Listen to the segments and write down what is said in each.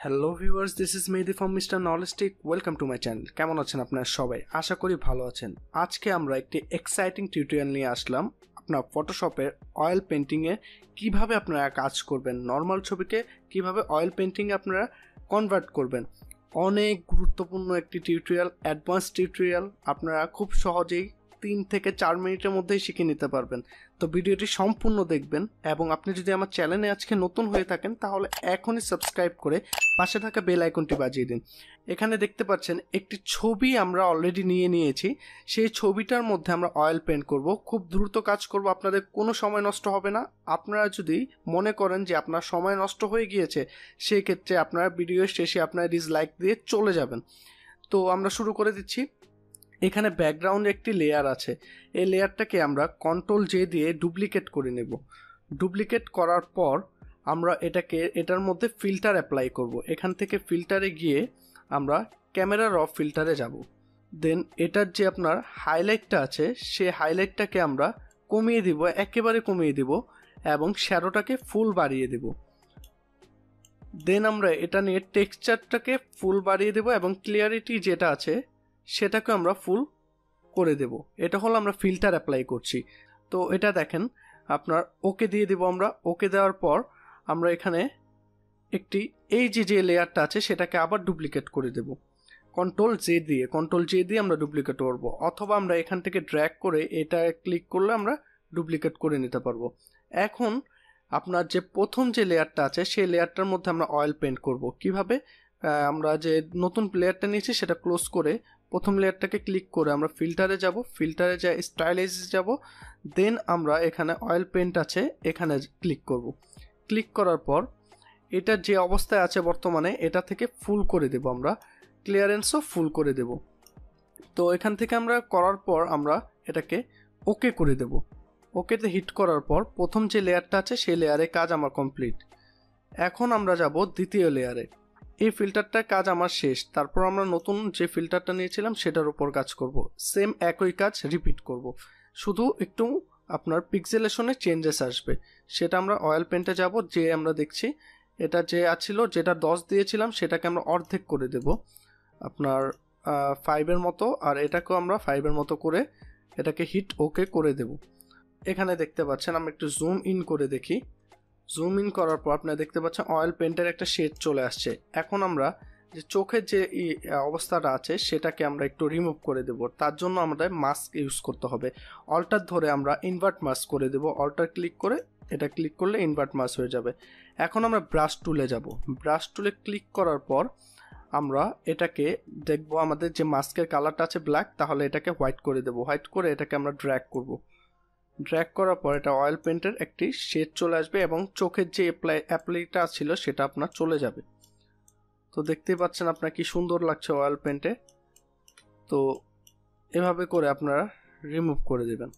Hello viewers, this is Mehedi from mister Knowledgetic. Welcome to my channel. কেমন আছেন আপনারা সবাই? আশা করি ভালো আছেন। আজকে আমরা একটি এক্সাইটিং টিউটোরিয়াল নিয়ে আসলাম। আপনার ফটোশপের অয়েল পেন্টিংয়ে কিভাবে আপনারা কাজ করবেন, নর্মাল ছবিকে কিভাবে অয়েল পেন্টিংয়ে আপনারা কনভার্ট করবেন। অনেক গুরুত্বপূর্ণ একটি টিউটোরিয়াল, অ্যাডভান্স টিউটোরিয়াল। আপনারা খুব সহজেই 3 থেকে 4 মিনিটের মধ্যেই শিখে নিতে পারবেন। তো ভিডিওটি সম্পূর্ণ দেখবেন এবং আপনি যদি আমার চ্যানেলে আজকে নতুন হয়ে থাকেন তাহলে এখনই সাবস্ক্রাইব করে পাশে থাকা বেল আইকনটি বাজিয়ে দিন। এখানে দেখতে পাচ্ছেন একটি ছবি আমরা অলরেডি নিয়েছি। সেই ছবিটার মধ্যে আমরা অয়েল পেন্ট করব। খুব দ্রুত কাজ করব, আপনাদের কোনো সময় নষ্ট হবে না। আপনারা যদি মনে করেন যে আপনার সময় নষ্ট হয়ে গিয়েছে, সেই ক্ষেত্রে আপনারা ভিডিও শেষে আপনারা ডিসলাইক দিয়ে চলে যাবেন। তো আমরা শুরু করে দিচ্ছি। এখানে ব্যাকগ্রাউন্ডে একটি লেয়ার আছে। এই লেয়ারটাকে আমরা কন্ট্রোল জে দিয়ে ডুপ্লিকেট করে নেব। ডুপ্লিকেট করার পর আমরা এটার মধ্যে ফিল্টার অ্যাপ্লাই করব। এখান থেকে ফিল্টারে গিয়ে আমরা ক্যামেরা র ফিল্টারে যাব। দেন এটার যে আপনার হাইলাইটটা আছে, সেই হাইলাইটটাকে আমরা কমিয়ে দিব, একেবারে কমিয়ে দিব এবং শ্যাডোটাকে ফুল বাড়িয়ে দেব। দেন আমরা এটা নিয়ে টেক্সচারটাকে ফুল বাড়িয়ে দেব এবং ক্লিয়ারিটি যেটা আছে সেটাকে আমরা ফুল করে দেব। এটা হলো আমরা ফিল্টার অ্যাপ্লাই করছি। তো এটা দেখেন, আপনার ওকে দিয়ে দেব। আমরা ওকে দেওয়ার পর আমরা এখানে একটি এই যে লেয়ারটা আছে সেটাকে আবার ডুপ্লিকেট করে দেব। কন্ট্রোল জে দিয়ে আমরা ডুপ্লিকেট করব, অথবা আমরা এখান থেকে ড্র্যাগ করে এটা ক্লিক করলে আমরা ডুপ্লিকেট করে নিতে পারবো। এখন আপনার যে প্রথম যে লেয়ারটা আছে সেই লেয়ারটার মধ্যে আমরা অয়েল পেন্ট করব। কিভাবে? আমরা যে নতুন লেয়ারটা নিয়েছি সেটা ক্লোজ করে প্রথম লেয়ারটাকে ক্লিক করে আমরা ফিল্টারে যাব, ফিল্টারে যা স্টাইলাইজে যাব। দেন আমরা এখানে অয়েল পেন্ট আছে এখানে ক্লিক করব। ক্লিক করার পর এটা যে অবস্থায় আছে বর্তমানে এটা থেকে ফুল করে দেব, আমরা ক্লিয়ারেন্সও ফুল করে দেব। তো এখান থেকে আমরা করার পর আমরা এটাকে ওকে করে দেব। ওকেতে হিট করার পর প্রথম যে লেয়ারটা আছে সেই লেয়ারে কাজ আমার কমপ্লিট। এখন আমরা যাব দ্বিতীয় লেয়ারে। এই ফিল্টারটার কাজ আমার শেষ। তারপর আমরা নতুন যে ফিল্টারটা নিয়েছিলাম সেটার উপর কাজ করব। সেম একই কাজ রিপিট করব, শুধু একটু আপনার পিক্সেলেশনে চেঞ্জেস আসবে। সেটা আমরা অয়েল পেন্টে যাব, যে আমরা দেখছি এটা যে আছিল, যেটা 10 দিয়েছিলাম সেটাকে আমরা অর্ধেক করে দেব, আপনার 5-এর মতো, আর এটাকেও আমরা 5-এর মতো করে এটাকে হিট ওকে করে দেব। এখানে দেখতে পাচ্ছেন, আমরা একটু জুম ইন করে দেখি। জুম ইন করার পর আপনারা দেখতে পাচ্ছেন অয়েল পেন্টের একটা শেড চলে আসছে। এখন আমরা যে চোখের যে অবস্থাটা আছে সেটাকে আমরা একটু রিমুভ করে দেব। তার জন্য আমাদের মাস্ক ইউজ করতে হবে। অল্টার ধরে আমরা ইনভার্ট মাস্ক করে দেব। অল্টার ক্লিক করে এটা ক্লিক করলে ইনভার্ট মাস্ক হয়ে যাবে। এখন আমরা ব্রাশ টুলে যাব। ব্রাশ টুলে ক্লিক করার পর আমরা এটাকে দেখব আমাদের যে মাস্কের কালারটা আছে ব্ল্যাক, তাহলে এটাকে হোয়াইট করে দেব। হোয়াইট করে এটাকে আমরা ড্র্যাগ করব। ড্র্যাগ করার পর এটা অয়েল পেন্টের একটি শেড চলে আসবে এবং চোখের যে অ্যাপ্লাইটা ছিল সেটা আপনার চলে যাবে। তো দেখতেই পাচ্ছেন আপনার কি সুন্দর লাগছে অয়েল পেন্টে। তো এভাবে করে আপনারা রিমুভ করে দেবেন।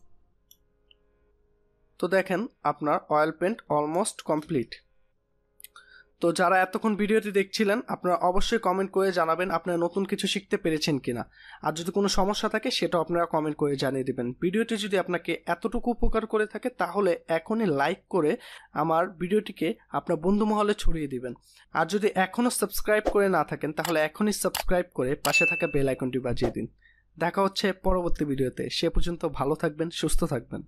তো দেখেন আপনার অয়েল পেন্ট অলমোস্ট কমপ্লিট। তো যারা এতক্ষণ ভিডিওটি দেখছিলেন আপনারা অবশ্যই কমেন্ট করে জানাবেন আপনারা নতুন কিছু শিখতে পেরেছেন কিনা। আর যদি কোনো সমস্যা থাকে সেটাও আপনারা কমেন্ট করে জানিয়ে দেবেন। ভিডিওটি যদি আপনাকে এতটুকু উপকার করে থাকে তাহলে এখনই লাইক করে আমার ভিডিওটিকে আপনার বন্ধু মহলে ছড়িয়ে দিবেন। আর যদি এখনও সাবস্ক্রাইব করে না থাকেন তাহলে এখনই সাবস্ক্রাইব করে পাশে থাকা বেল আইকনটি বাজিয়ে দিন। দেখা হচ্ছে পরবর্তী ভিডিওতে। সে পর্যন্ত ভালো থাকবেন, সুস্থ থাকবেন।